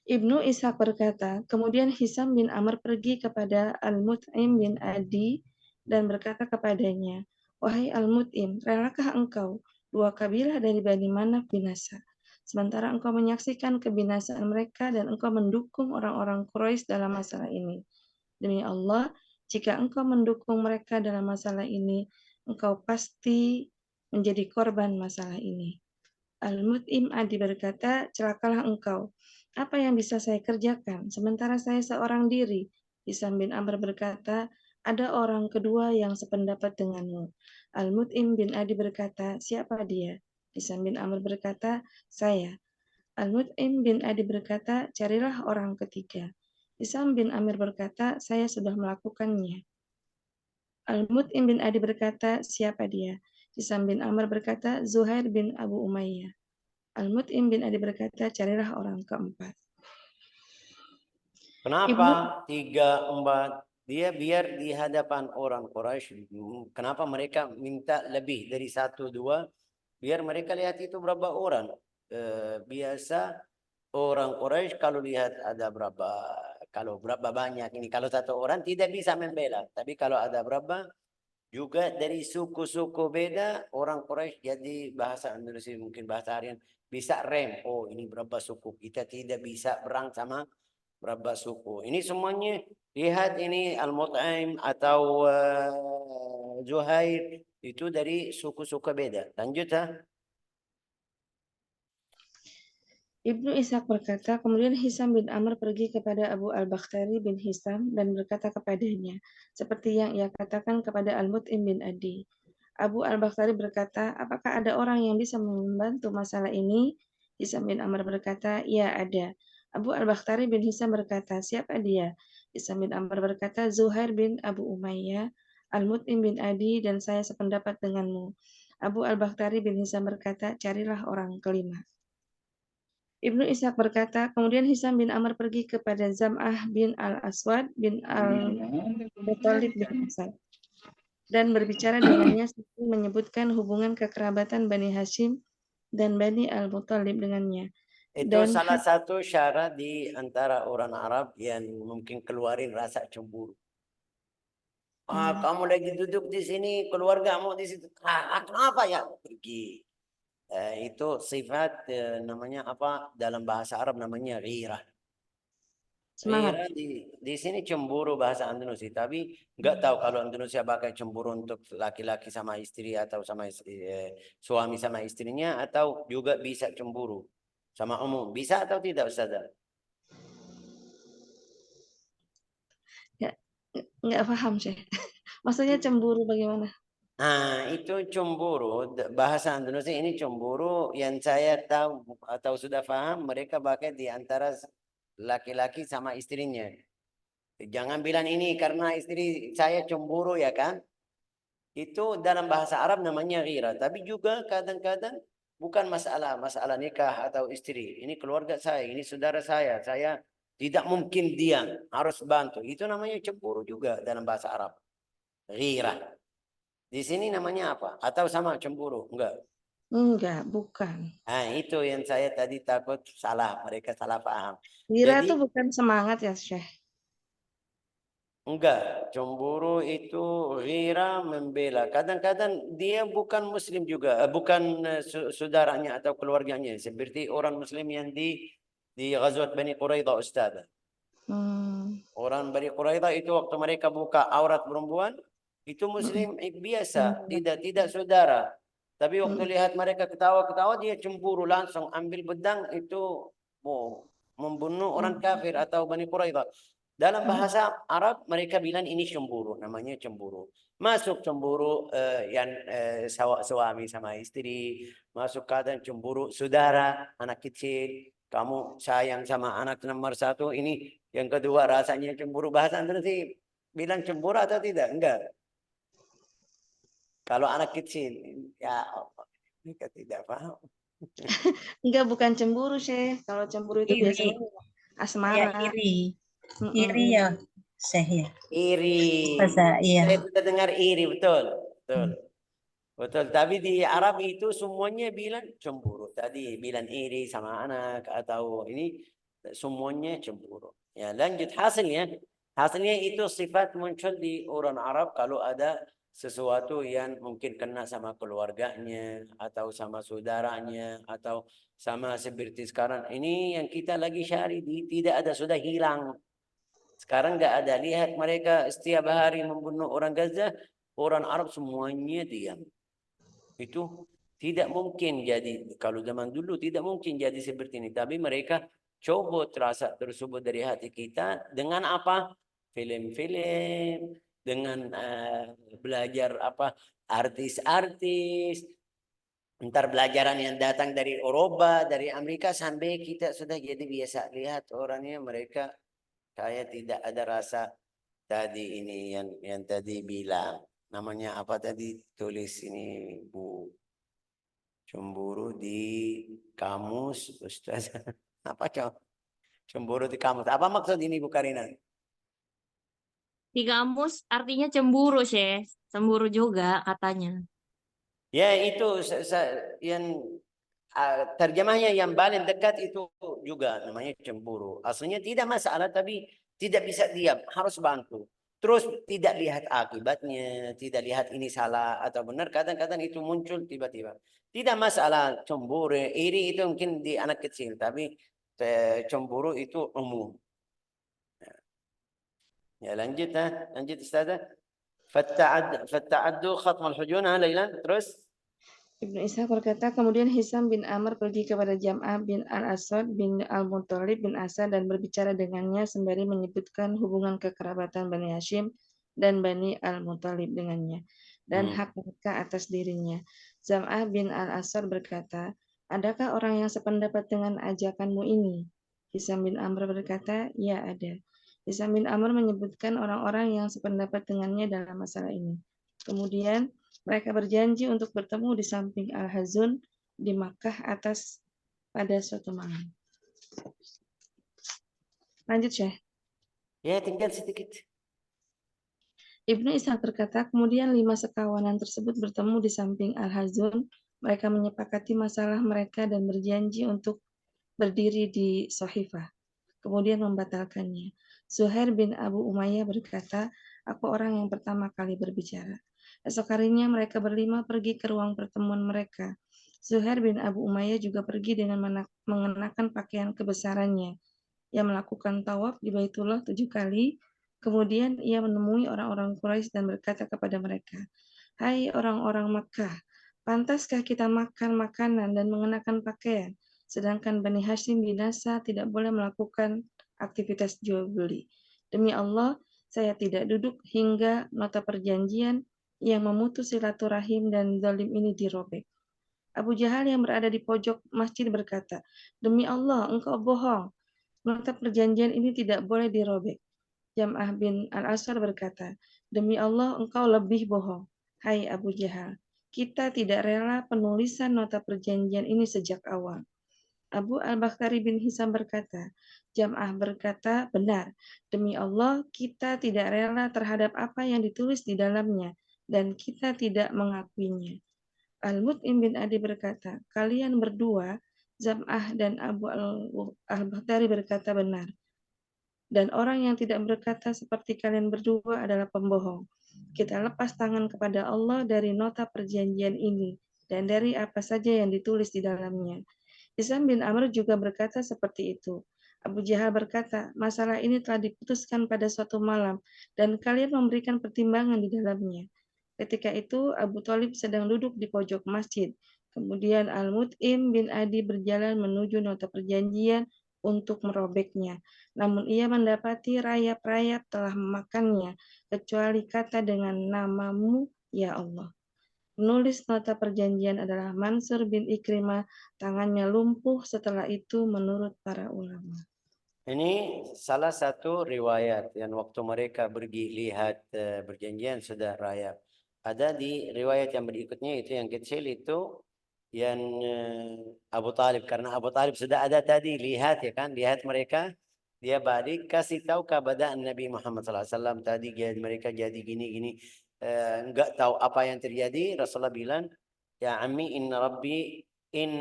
Ibnu Ishaq berkata, kemudian Hisam bin Amr pergi kepada Al-Mut'im bin Adi dan berkata kepadanya, wahai Al-Mut'im, relakah engkau dua kabilah dari Bani Manaf binasa, sementara engkau menyaksikan kebinasaan mereka dan engkau mendukung orang-orang Quraisy dalam masalah ini. Demi Allah, jika engkau mendukung mereka dalam masalah ini, engkau pasti menjadi korban masalah ini. Al-Mut'im Adi berkata, celakalah engkau. Apa yang bisa saya kerjakan, sementara saya seorang diri? Hisam bin Amr berkata, ada orang kedua yang sependapat denganmu. Al-Mut'im bin Adi berkata, siapa dia? Hisam bin Amr berkata, saya. Al-Mut'im bin Adi berkata, carilah orang ketiga. Hisam bin Amr berkata, saya sudah melakukannya. Al-Mut'im bin Adi berkata, siapa dia? Hisam bin Amr berkata, Zuhair bin Abu Umayyah. Al-Mut'im bin Adi berkata, carilah orang keempat. Kenapa 3, 4? Dia biar di hadapan orang Quraisy. Kenapa mereka minta lebih dari 1, 2? Biar mereka lihat itu berapa orang. Biasa orang Quraisy kalau lihat ada berapa Kalau berapa banyak ini, kalau satu orang tidak bisa membela. Tapi kalau ada berapa, juga dari suku-suku beda, orang Quraisy jadi bahasa Indonesia mungkin bahasa harian bisa rem. Oh ini berapa suku, kita tidak bisa perang sama berapa suku. Ini semuanya lihat ini Al-Mut'im atau Zuhair itu dari suku-suku beda. Lanjut ha. Ibnu Ishaq berkata, kemudian Hisam bin Amr pergi kepada Abu al-Bakhtari bin Hisam dan berkata kepadanya, seperti yang ia katakan kepada Al-Mut'im bin Adi. Abu al-Bakhtari berkata, apakah ada orang yang bisa membantu masalah ini? Hisam bin Amr berkata, ya ada. Abu al-Bakhtari bin Hisam berkata, siapa dia? Hisam bin Amr berkata, Zuhair bin Abu Umayyah, Al-Mut'im bin Adi, dan saya sependapat denganmu. Abu al-Bakhtari bin Hisam berkata, carilah orang kelima. Ibnu Ishaq berkata, kemudian Hisam bin Amr pergi kepada Zam'ah bin al-Aswad bin al-Muttalib bin Asad dan berbicara dengannya sambil menyebutkan hubungan kekerabatan Bani Hashim dan Bani al-Muttalib dengannya. Itu Dan salah satu syarat di antara orang Arab yang mungkin keluarin rasa cemburu. Kamu lagi duduk di sini, keluargamu di situ. Kenapa ya? Pergi. Itu sifat namanya apa? Dalam bahasa Arab namanya ghirah. semangat. Ghirah di sini cemburu bahasa Indonesia, tapi nggak tahu kalau Indonesia pakai cemburu untuk laki-laki sama istri atau sama suami sama istrinya atau juga bisa cemburu sama umum. Bisa atau tidak, Ustazah? Nggak paham, Syekh. Maksudnya cemburu bagaimana? Nah, itu cemburu. Bahasa Indonesia ini cemburu yang saya tahu atau sudah paham mereka pakai di antara laki-laki sama istrinya. Jangan bilang ini karena istri saya cemburu ya kan. Itu dalam bahasa Arab namanya ghira. Tapi juga kadang-kadang bukan masalah nikah atau istri. Ini keluarga saya, ini saudara saya. Saya tidak mungkin diam, harus bantu. Itu namanya cemburu juga dalam bahasa Arab. Ghira. Di sini namanya apa? Atau sama cemburu? Enggak. Enggak, bukan. Nah, itu yang saya tadi takut salah. Mereka salah paham. Gira Jadi, itu bukan semangat ya, Syekh. enggak. Cemburu itu ghira membela. Kadang-kadang dia bukan muslim juga. Bukan saudaranya atau keluarganya. Seperti orang muslim yang di Ghazwat Bani Quraidah, Ustaz. Orang Bani Quraidah itu waktu mereka buka aurat perempuan, itu muslim biasa, tidak saudara. Tapi waktu lihat mereka ketawa-ketawa, dia cemburu langsung ambil pedang itu mau membunuh orang kafir atau Bani Quraidah. Dalam bahasa Arab mereka bilang ini cemburu, namanya cemburu. Masuk cemburu yang suami sama istri, masuk kadang cemburu saudara, anak kecil. Kamu sayang sama anak nomor satu, ini yang kedua rasanya cemburu. Bahasa Indonesia bilang cemburu atau tidak? Enggak. Kalau anak kecil, ya mereka tidak paham. Enggak, bukan cemburu, Syekh. Kalau cemburu itu Iri, biasanya asmara. ya iri, iri ya, Syekh ya. Iri. Bahasa iya. Saya sudah dengar iri, betul. Betul. Betul. Tapi di Arab itu semuanya bilang cemburu. Tadi bilang iri sama anak atau ini semuanya cemburu. Ya, lanjut hasilnya. Hasilnya itu sifat muncul di orang Arab kalau ada sesuatu yang mungkin kena sama keluarganya atau sama saudaranya atau sama seperti sekarang ini yang kita lagi syari tidak ada, sudah hilang. Sekarang nggak ada. Lihat mereka setiap hari membunuh orang Gaza, orang Arab semuanya diam. Itu tidak mungkin jadi, kalau zaman dulu tidak mungkin jadi seperti ini. Tapi mereka coba terasa tersebut dari hati kita dengan apa? Film-film, dengan belajar apa artis-artis. Ntar belajaran yang datang dari Eropa, dari Amerika sampai kita sudah jadi biasa lihat orangnya mereka kayak tidak ada rasa tadi ini yang tadi bilang. Namanya apa tadi tulis ini Bu? Cemburu di kamus, Ustaz. Apa cemburu di kamus? Apa maksud ini Bu Karina? Di kamus artinya cemburu, Syekh. Cemburu juga katanya. Ya itu yang terjemahnya yang paling dekat itu juga namanya cemburu. Aslinya tidak masalah tapi Tidak bisa diam, harus bantu. Terus tidak lihat akibatnya, tidak lihat ini salah atau benar. Kadang-kadang itu muncul tiba-tiba. Tidak masalah cemburu, iri itu mungkin di anak kecil, tapi cemburu itu umum. Ya lanjut lanjut Ustazah. Fatta'addu khatmul hujun Lailan. Terus Ibnu Ishaq berkata, kemudian Hisam bin Amr pergi kepada Jam'ah bin Al-Asad bin Al-Muttalib bin Asad dan berbicara dengannya sembari menyebutkan hubungan kekerabatan Bani Hashim dan Bani Al-Muttalib dengannya dan hak mereka atas dirinya. Jam'ah bin Al-Asad berkata, adakah orang yang sependapat dengan ajakanmu ini? Hisam bin Amr berkata, ya ada. Hisam bin Amr menyebutkan orang-orang yang sependapat dengannya dalam masalah ini. Kemudian mereka berjanji untuk bertemu di samping Al-Hazun di Makkah pada suatu malam. Lanjut, Syekh. ya tinggal sedikit. Ibnu Ishaq berkata, kemudian 5 sekawanan tersebut bertemu di samping Al-Hazun. Mereka menyepakati masalah mereka dan berjanji untuk berdiri di Sohifah, kemudian membatalkannya. Zuhair bin Abu Umayyah berkata, aku orang yang pertama kali berbicara. Esok harinya mereka berlima pergi ke ruang pertemuan mereka. Zuhair bin Abu Umayyah juga pergi dengan mengenakan pakaian kebesarannya. Ia melakukan tawaf di Baitullah 7 kali. Kemudian ia menemui orang-orang Quraisy dan berkata kepada mereka, hai orang-orang Makkah, pantaskah kita makan makanan dan mengenakan pakaian, sedangkan Bani Hashim binasa tidak boleh melakukan aktivitas jual beli. Demi Allah, saya tidak duduk hingga nota perjanjian yang memutus silaturahim dan zalim ini dirobek. Abu Jahal yang berada di pojok masjid berkata, demi Allah, engkau bohong. Nota perjanjian ini tidak boleh dirobek. Jam'ah bin Al-Aswar berkata, demi Allah, engkau lebih bohong. Hai Abu Jahal, kita tidak rela penulisan nota perjanjian ini sejak awal. Abu Al-Bakhtari bin Hisam berkata, Jam'ah berkata, benar, demi Allah kita tidak rela terhadap apa yang ditulis di dalamnya, dan kita tidak mengakuinya. Al-Mut'im bin Adi berkata, kalian berdua, Jam'ah dan Abu Al-Bakhtari berkata benar. Dan orang yang tidak berkata seperti kalian berdua adalah pembohong. Kita lepas tangan kepada Allah dari nota perjanjian ini, dan dari apa saja yang ditulis di dalamnya. Hisam bin Amr juga berkata seperti itu. Abu Jahal berkata, masalah ini telah diputuskan pada suatu malam, dan kalian memberikan pertimbangan di dalamnya. Ketika itu, Abu Thalib sedang duduk di pojok masjid. Kemudian Al-Mut'im bin Adi berjalan menuju nota perjanjian untuk merobeknya. Namun ia mendapati rayap-rayap telah memakannya, kecuali kata dengan namamu, ya Allah. Penulis nota perjanjian adalah Mansur bin Ikrimah, tangannya lumpuh setelah itu menurut para ulama. Ini salah satu riwayat yang waktu mereka pergi lihat perjanjian sudah rayap. Ada di riwayat yang berikutnya itu yang kecil itu yang Abu Talib, karena Abu Talib sudah ada tadi lihat ya kan, lihat mereka, dia balik kasih tahu kepada Nabi Muhammad SAW tadi mereka jadi gini-gini, enggak tahu apa yang terjadi. Rasulullah bilang, ya ammi inna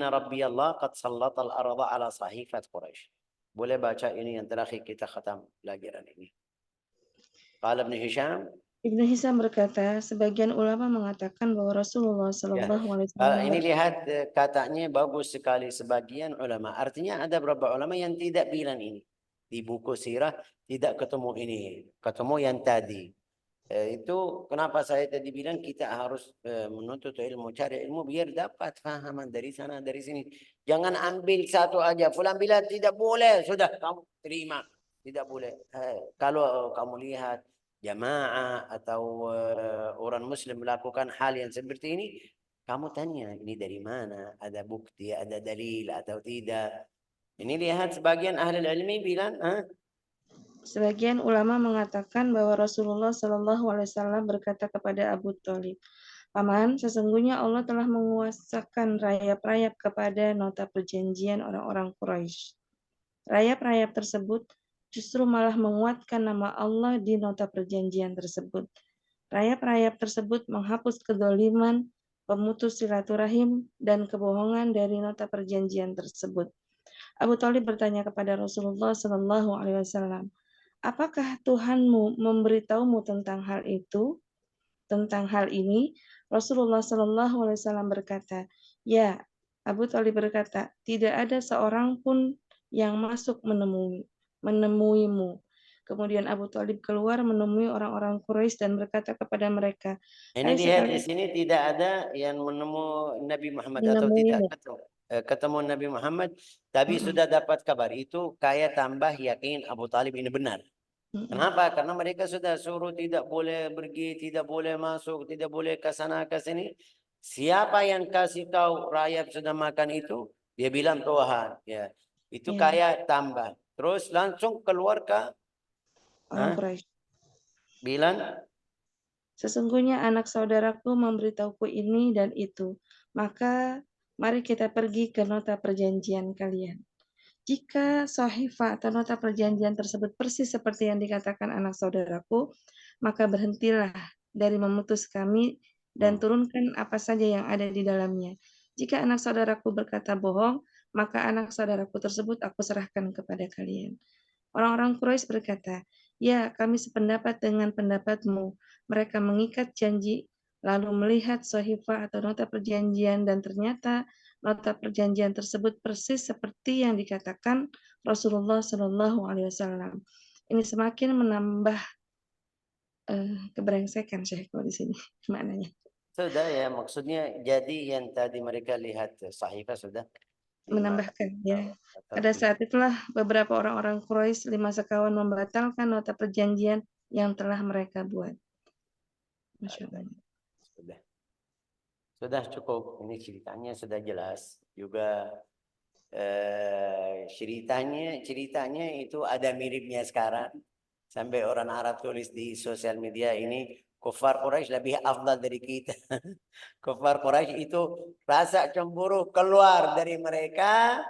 rabbi Allah qad sallatal arda ala sahifat Quraisy. Boleh baca ini yang terakhir kita khatam pelajaran ini. Qala Ibnu Hisham. Ibnu Hisham berkata, sebagian ulama mengatakan bahwa Rasulullah SAW. Ini lihat katanya bagus sekali sebagian ulama. Artinya ada beberapa ulama yang tidak bilang ini di buku sirah, tidak ketemu ini, ketemu yang tadi. Itu kenapa saya tadi bilang kita harus menuntut ilmu, cari ilmu biar dapat fahaman dari sana dari sini. Jangan ambil satu aja. Fulan bilang tidak boleh, sudah kamu terima, tidak boleh. Kalau kamu lihat jamaah atau orang muslim melakukan hal yang seperti ini, kamu tanya ini dari mana, ada bukti, ada dalil atau tidak. Ini lihat sebagian ahli ilmi bilang, Sebagian ulama mengatakan bahwa Rasulullah SAW berkata kepada Abu Thalib, Paman, sesungguhnya Allah telah menguasakan rayap-rayap kepada nota perjanjian orang-orang Quraisy. Rayap-rayap tersebut justru malah menguatkan nama Allah di nota perjanjian tersebut. Rayap-rayap tersebut menghapus kedoliman, pemutus silaturahim, dan kebohongan dari nota perjanjian tersebut. Abu Thalib bertanya kepada Rasulullah SAW, apakah Tuhanmu memberitahumu tentang hal itu? Tentang hal ini, Rasulullah Shallallahu Alaihi Wasallam berkata, ya. Abu Thalib berkata, tidak ada seorang pun yang masuk menemuimu. Kemudian Abu Thalib keluar menemui orang-orang Quraisy dan berkata kepada mereka, Ini hai lihat di sekalian sini tidak ada yang menemu Nabi Muhammad atau tidak menemuimu. ketemu Nabi Muhammad, tapi sudah dapat kabar. Itu kayak tambah yakin Abu Talib ini benar. Kenapa? Karena mereka sudah suruh tidak boleh pergi, tidak boleh masuk, tidak boleh ke sana ke sini. Siapa yang kasih tahu rakyat sudah makan itu? Dia bilang Tuhan. Ya, itu Ya, kayak tambah. Terus langsung keluar ke orang Quraisy. bilang Sesungguhnya anak saudaraku memberitahuku ini dan itu. Maka mari kita pergi ke nota perjanjian kalian. Jika sahifah atau nota perjanjian tersebut persis seperti yang dikatakan anak saudaraku, maka berhentilah dari memutus kami dan turunkan apa saja yang ada di dalamnya. Jika anak saudaraku berkata bohong, maka anak saudaraku tersebut aku serahkan kepada kalian. Orang-orang Quraisy berkata, ya kami sependapat dengan pendapatmu. Mereka mengikat janji, lalu melihat sahifah atau nota perjanjian dan ternyata nota perjanjian tersebut persis seperti yang dikatakan Rasulullah Shallallahu Alaihi Wasallam. Ini semakin menambah kebrengsekan Syekh kalau di sini maknanya. sudah ya, maksudnya jadi yang tadi mereka lihat sahifah sudah Menambahkan ya. atau Pada tidak. saat itulah beberapa orang-orang Quraisy 5 sekawan membatalkan nota perjanjian yang telah mereka buat. Masya Allah. Sudah cukup, ini ceritanya sudah jelas juga. Ceritanya itu ada miripnya sekarang, sampai orang Arab tulis di sosial media ini kufar Quraisy lebih afdal dari kita. Kufar Quraisy itu rasa cemburu keluar dari mereka,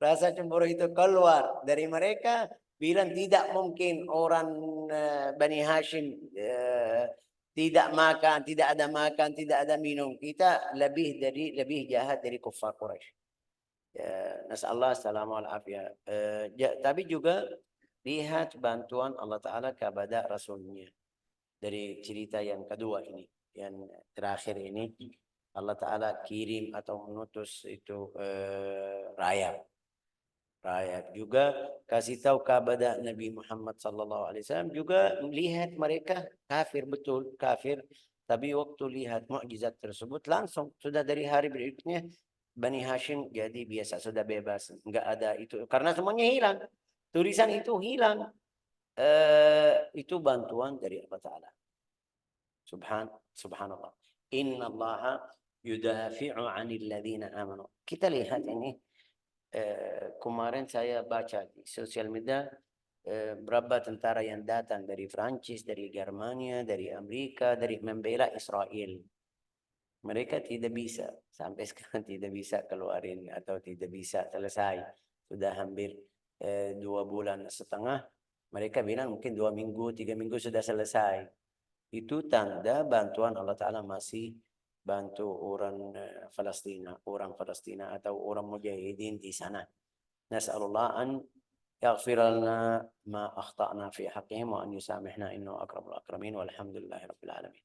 rasa cemburu itu keluar dari mereka, bilang tidak mungkin orang Bani Hashim tidak makan, tidak ada minum. Kita lebih jahat dari kufar Quraisy. Ya, nasallahu salamu al afiyah. Tapi juga lihat bantuan Allah Ta'ala kepada Rasulnya. Dari cerita yang kedua ini, yang terakhir ini, Allah Ta'ala kirim atau menutus itu rakyat juga kasih tahu kepada Nabi Muhammad sallallahu alaihi wasallam, juga melihat mereka kafir, betul kafir, tapi waktu lihat mukjizat tersebut langsung sudah dari hari berikutnya Bani Hashim jadi biasa, sudah bebas, enggak ada itu karena semuanya hilang, tulisan itu hilang. Itu bantuan dari Allah Ta'ala. Subhanallah. Innallaha yudafi'u 'anil ladzina amanu. Kita lihat ini, kemarin saya baca di sosial media berapa tentara yang datang dari Prancis, dari Germania, dari Amerika, dari membela Israel. Mereka tidak bisa, sampai sekarang tidak bisa keluarin atau tidak bisa selesai. Sudah hampir 2,5 bulan. Mereka bilang mungkin 2 minggu, 3 minggu sudah selesai. Itu tanda bantuan Allah Ta'ala masih bantu orang Palestina atau orang mujahidin di sana. Nas'alullah an yaghfir lana ma akhta'na fi haqqihim wa an yusamihna innahu akramul akramin walhamdulillahi rabbil alamin.